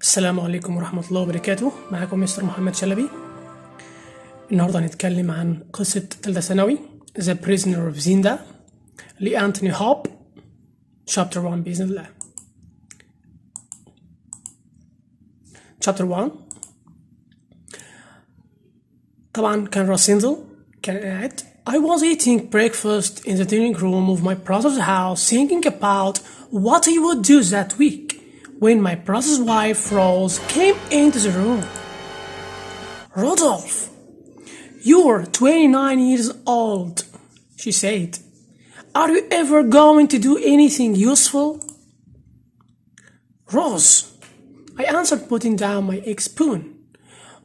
السلام عليكم ورحمة الله وبركاته. معكم مستر محمد شلبي. النهاردة هنتكلم عن قصة تالتة ثانوي The Prisoner of Zinda لأنتوني هوب Chapter 1 بإذن الله. Chapter 1 طبعا كان راسندل كان قاعد I was eating breakfast in the dining room of my brother's house thinking about what I would do that week when my brother's wife Rose came into the room. Rodolphe, you're 29 years old, she said. Are you ever going to do anything useful? Rose, I answered putting down my egg spoon.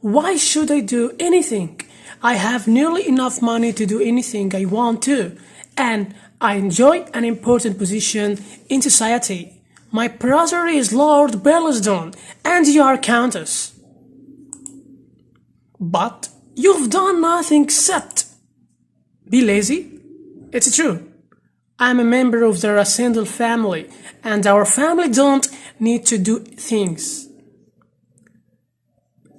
Why should I do anything? I have nearly enough money to do anything I want to, and I enjoy an important position in society. My brother is Lord Bellasdon, and you are Countess. But you've done nothing except be lazy. It's true. I'm a member of the Rasendal family, and our family don't need to do things.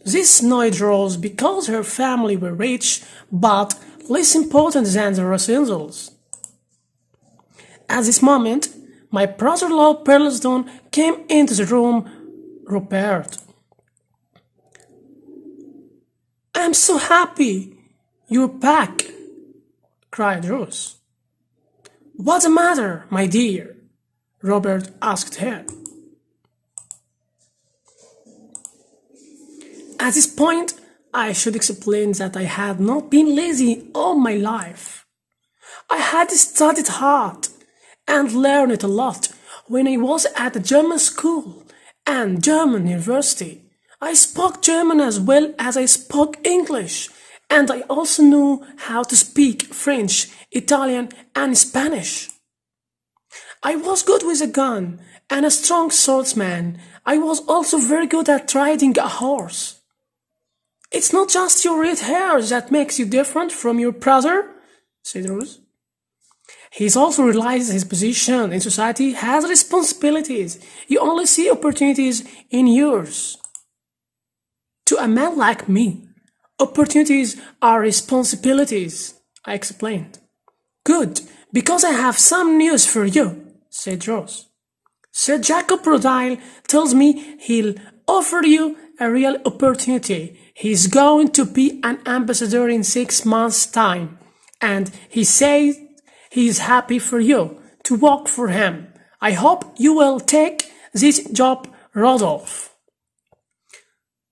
This annoyed Rose because her family were rich, but less important than the Rasendals. At this moment, my brother Lord Bellasdon came into the room. Rupert, I'm so happy you're back, cried Rose. What's the matter, my dear? Robert asked her. At this point, I should explain that I had not been lazy all my life. I had studied hard and learned a lot when I was at a German school and German university. I spoke German as well as I spoke English, and I also knew how to speak French, Italian, and Spanish. I was good with a gun and a strong swordsman. I was also very good at riding a horse. It's not just your red hair that makes you different from your brother, said Rose. He's also realized his position in society has responsibilities. You only see opportunities in yours. To a man like me, opportunities are responsibilities, I explained. Good, because I have some news for you, said Rose. Sir Jacob Rodile tells me he'll offer you a real opportunity. He's going to be an ambassador in 6 months' time, and he says he's happy for you to work for him. I hope you will take this job, Rodolphe.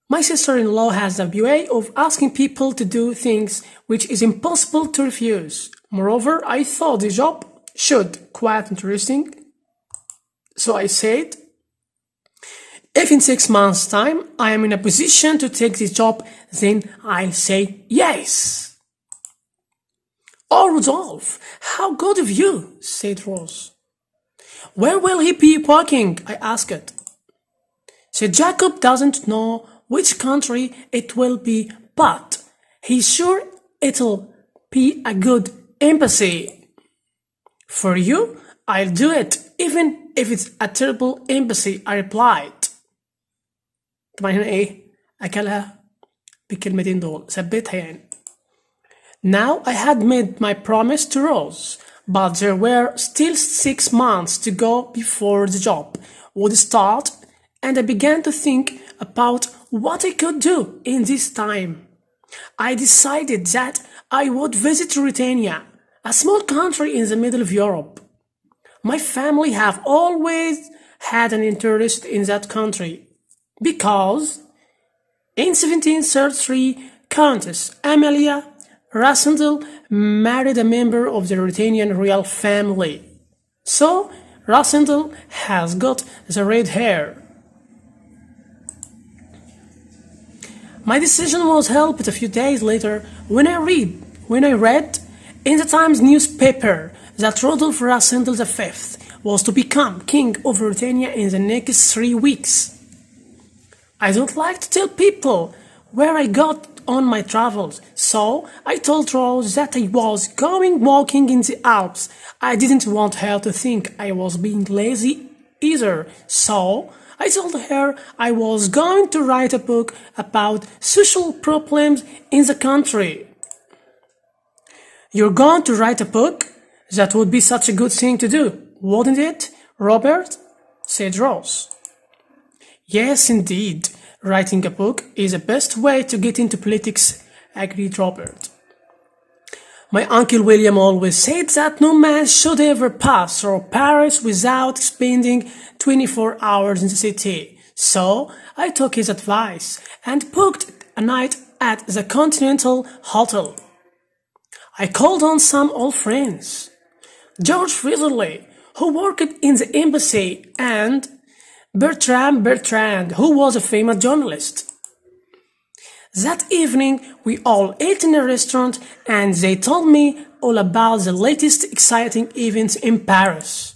My sister-in-law has a way of asking people to do things which is impossible to refuse. Moreover, I thought the job should quite interesting. So I said, if in 6 months' time I am in a position to take this job, then I'll say yes. Oh, Rodolphe, how good of you, said Rose. Where will he be working? I asked. Sir Jacob doesn't know which country it will be, but he's sure it'll be a good embassy. For you, I'll do it, even if it's a terrible embassy, I replied. طبعا هنا ايه أكلها بالكلمتين دول ثبتها يعني. Now I had made my promise to Rose, but there were still 6 months to go before the job would start, and I began to think about what I could do in this time. I decided that I would visit Ruritania, a small country in the middle of Europe. My family have always had an interest in that country, because in 1733 Countess Amelia Rasendal married a member of the Ruritanian royal family. So Rasendal has got the red hair. My decision was helped a few days later when I read in the Times newspaper that Rodolphe Rasendal V was to become king of Ruritania in the next 3 weeks. I don't like to tell people where I got on my travels, so I told Rose that I was going walking in the Alps. I didn't want her to think I was being lazy either, so I told her I was going to write a book about social problems in the country. You're going to write a book? That would be such a good thing to do, wouldn't it, Robert? Said Rose. Yes, indeed. Writing a book is the best way to get into politics, agreed Robert. My Uncle William always said that no man should ever pass through Paris without spending 24 hours in the city. So I took his advice and booked a night at the Continental Hotel. I called on some old friends, George Frizzley, who worked in the embassy, and Bertrand, who was a famous journalist. That evening, we all ate in a restaurant and they told me all about the latest exciting events in Paris.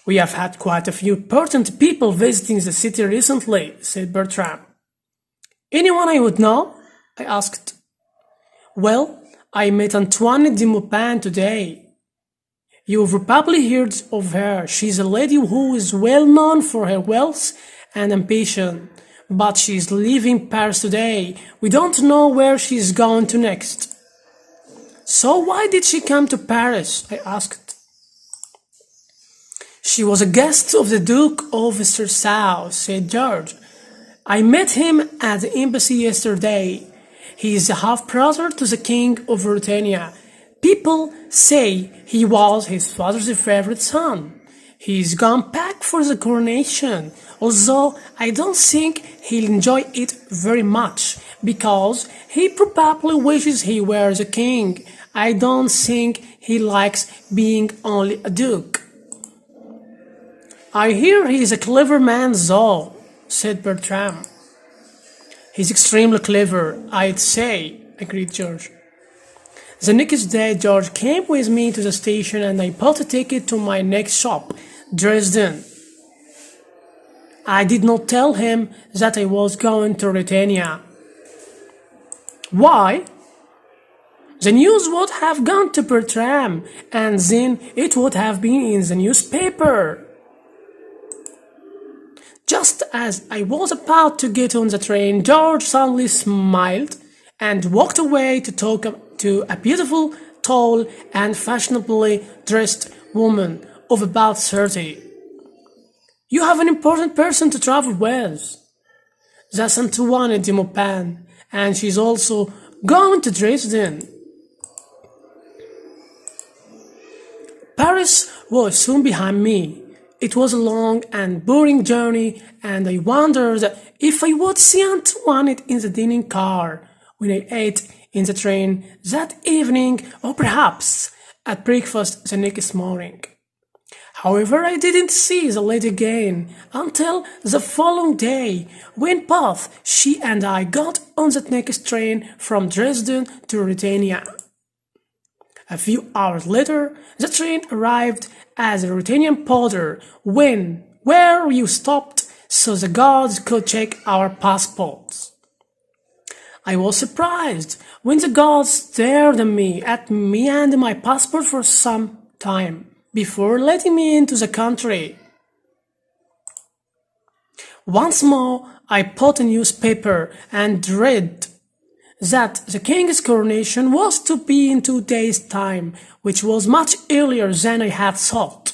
We have had quite a few important people visiting the city recently, said Bertrand. Anyone I would know? I asked. Well, I met Antoine de Maupin today. You've probably heard of her. She's a lady who is well known for her wealth and ambition. But she's leaving Paris today. We don't know where she's going to next. So why did she come to Paris? I asked. She was a guest of the Duke of South, said George. I met him at the embassy yesterday. He is a half-brother to the King of Britannia. People say he was his father's favorite son. He's gone back for the coronation, although I don't think he'll enjoy it very much, because he probably wishes he were the king. I don't think he likes being only a duke. I hear he's a clever man though, said Bertram. He's extremely clever, I'd say, agreed George. The next day, George came with me to the station and I bought a ticket to my next shop, Dresden. I did not tell him that I was going to Britannia. Why? The news would have gone to Bertram, and then it would have been in the newspaper. Just as I was about to get on the train, George suddenly smiled and walked away to talk to a beautiful, tall, and fashionably dressed woman of about 30. You have an important person to travel with. That's Antoine de Maupin, and she's also going to Dresden. Paris was soon behind me. It was a long and boring journey, and I wondered if I would see Antoinette in the dining car when I ate in the train that evening, or perhaps at breakfast the next morning. However, I didn't see the lady again until the following day, when both she and I got on the next train from Dresden to Britannia. A few hours later, the train arrived at the Ruthenian border where you stopped so the guards could check our passports. I was surprised when the guards stared at me and my passport for some time before letting me into the country. Once more, I bought a newspaper and read that the king's coronation was to be in 2 days' time, which was much earlier than I had thought.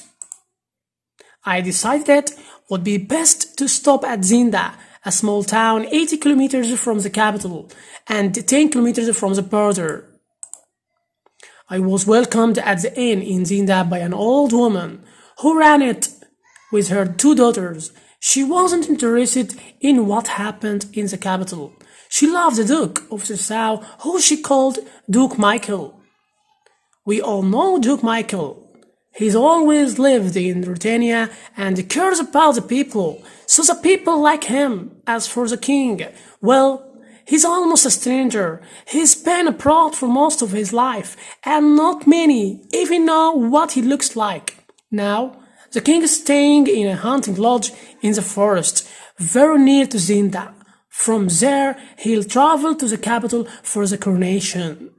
I decided it would be best to stop at Zinda, a small town 80 kilometers from the capital and 10 kilometers from the border. I was welcomed at the inn in Zinda by an old woman who ran it with her 2 daughters. She wasn't interested in what happened in the capital. She loved the Duke of South, who she called Duke Michael. We all know Duke Michael. He's always lived in Britannia and cares about the people, so the people like him. As for the king, well, he's almost a stranger. He's been abroad for most of his life, and not many even know what he looks like. Now, the king is staying in a hunting lodge in the forest, very near to Zinda. From there, he'll travel to the capital for the coronation.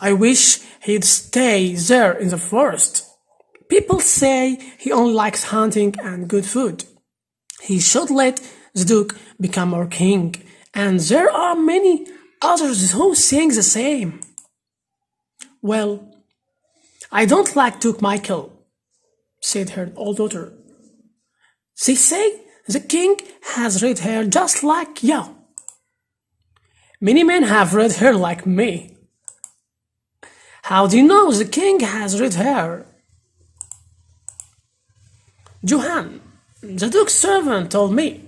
I wish he'd stay there in the forest. People say he only likes hunting and good food. He should let the Duke become our king, and there are many others who think the same. Well, I don't like Duke Michael, said her old daughter. They say the king has red hair just like you. Many men have red hair like me. How do you know the king has red hair? Johann, the Duke's servant, told me.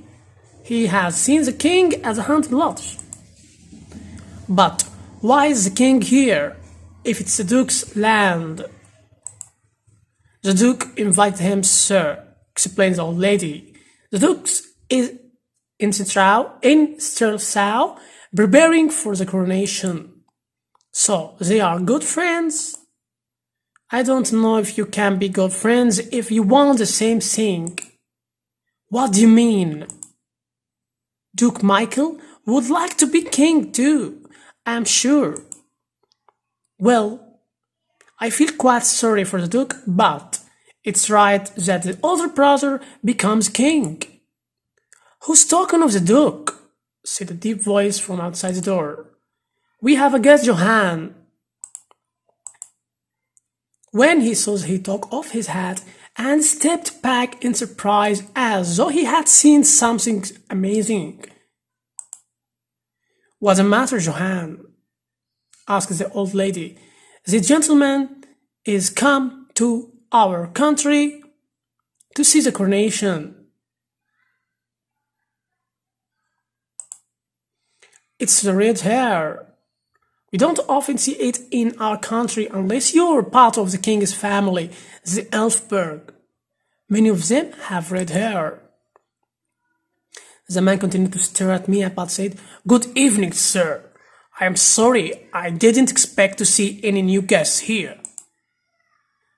He has seen the king at the hunting lodge. But why is the king here if it's the Duke's land? The Duke invited him, sir, explains the old lady. The Duke is in Strelsau, preparing for the coronation. So they are good friends? I don't know if you can be good friends if you want the same thing. What do you mean? Duke Michael would like to be king too, I'm sure. Well, I feel quite sorry for the Duke, but it's right that the older brother becomes king. Who's talking of the Duke? Said a deep voice from outside the door. We have a guest, Johann. When he saw, he took off his hat and stepped back in surprise as though he had seen something amazing. What's the matter, Johann? Asked the old lady. The gentleman is come to our country to see the coronation. It's the red hair. We don't often see it in our country unless you're part of the king's family, the Elfberg. Many of them have red hair. The man continued to stare at me but said, Good evening, sir. I am sorry, I didn't expect to see any new guests here.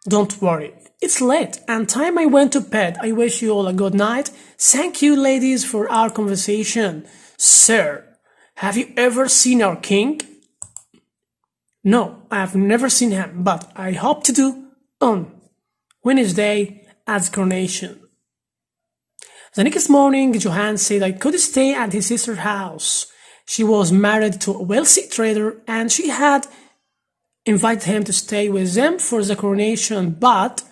Don't worry, it's late and time I went to bed. I wish you all a good night. Thank you, ladies, for our conversation. Sir, have you ever seen our king? No, I have never seen him, but I hope to do on Wednesday at the coronation. The next morning, Johann said I could stay at his sister's house. She was married to a wealthy trader and she had invited him to stay with them for the coronation, but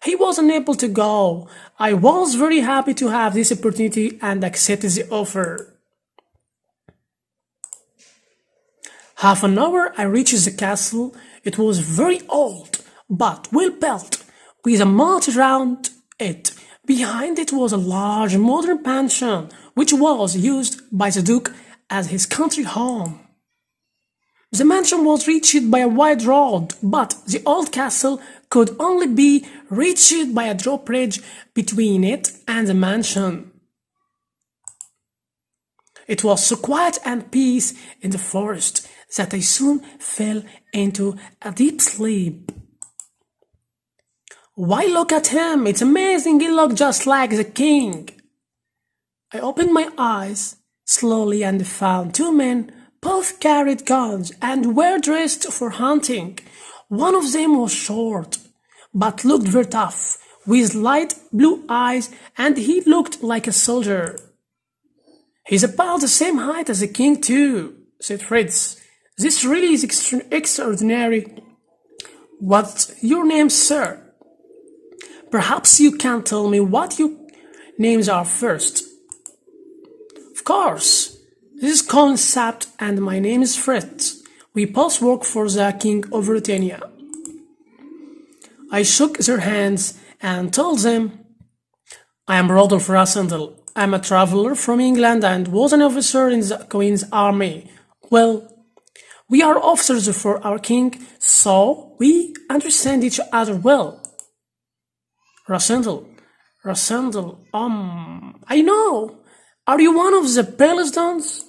he was unable to go. I was very happy to have this opportunity and accepted the offer. Half an hour I reached the castle. It was very old, but well built, with a moat around it. Behind it was a large modern mansion, which was used by the Duke as his country home. The mansion was reached by a wide road, but the old castle could only be reached by a drawbridge between it and the mansion. It was so quiet and peace in the forest that I soon fell into a deep sleep. Why, look at him, it's amazing, he looked just like the king. I opened my eyes slowly and found two men, both carried guns and were dressed for hunting. One of them was short, but looked very tough, with light blue eyes, and he looked like a soldier. He's about the same height as the king too, said Fritz. This really is extraordinary. What's your name, sir? Perhaps you can tell me what your names are first. Of course. This is Colin Sapt and my name is Fritz. We both work for the King of Britannia. I shook their hands and told them, I am Rodolph Rassendel. I am a traveller from England and was an officer in the Queen's army. Well, we are officers for our king, so we understand each other well. Rassendel, I know. Are you one of the Burlesdons?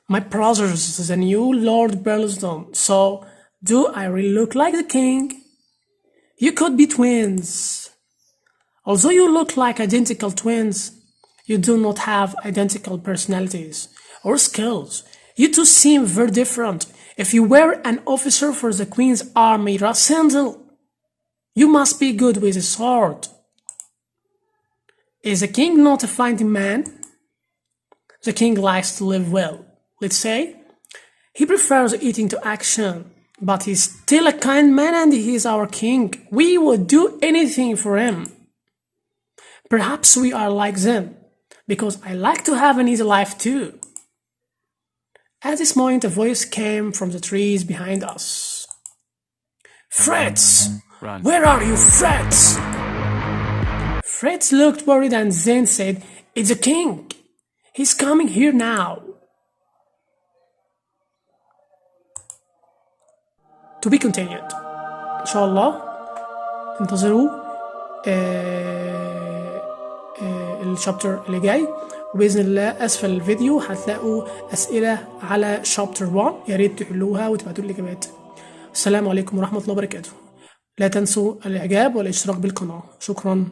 My brother is the new Lord Burlesdon, so do I really look like the king? You could be twins. Although you look like identical twins, you do not have identical personalities or skills. You two seem very different. If you were an officer for the Queen's army, Rassendel, You must be good with a sword. Is a king not a fighting man? The king likes to live well. Let's say he prefers eating to action, but he's still a kind man and he's our king. We would do anything for him. Perhaps we are like them, because I like to have an easy life too. At this moment, a voice came from the trees behind us. Fritz! Run. Where are you, Fritz? Fritz looked worried and then said, It's the king. He's coming here now. To be continued. إن شاء الله انتظروا الشابتر اللي جاي، وبإذن الله أسفل الفيديو هتلاقوا أسئلة على شابتر 1، يا ريت تحلوها وتبعتوا لي الإجابات. السلام عليكم ورحمة الله وبركاته. لا تنسوا الإعجاب والاشتراك بالقناة. شكرا.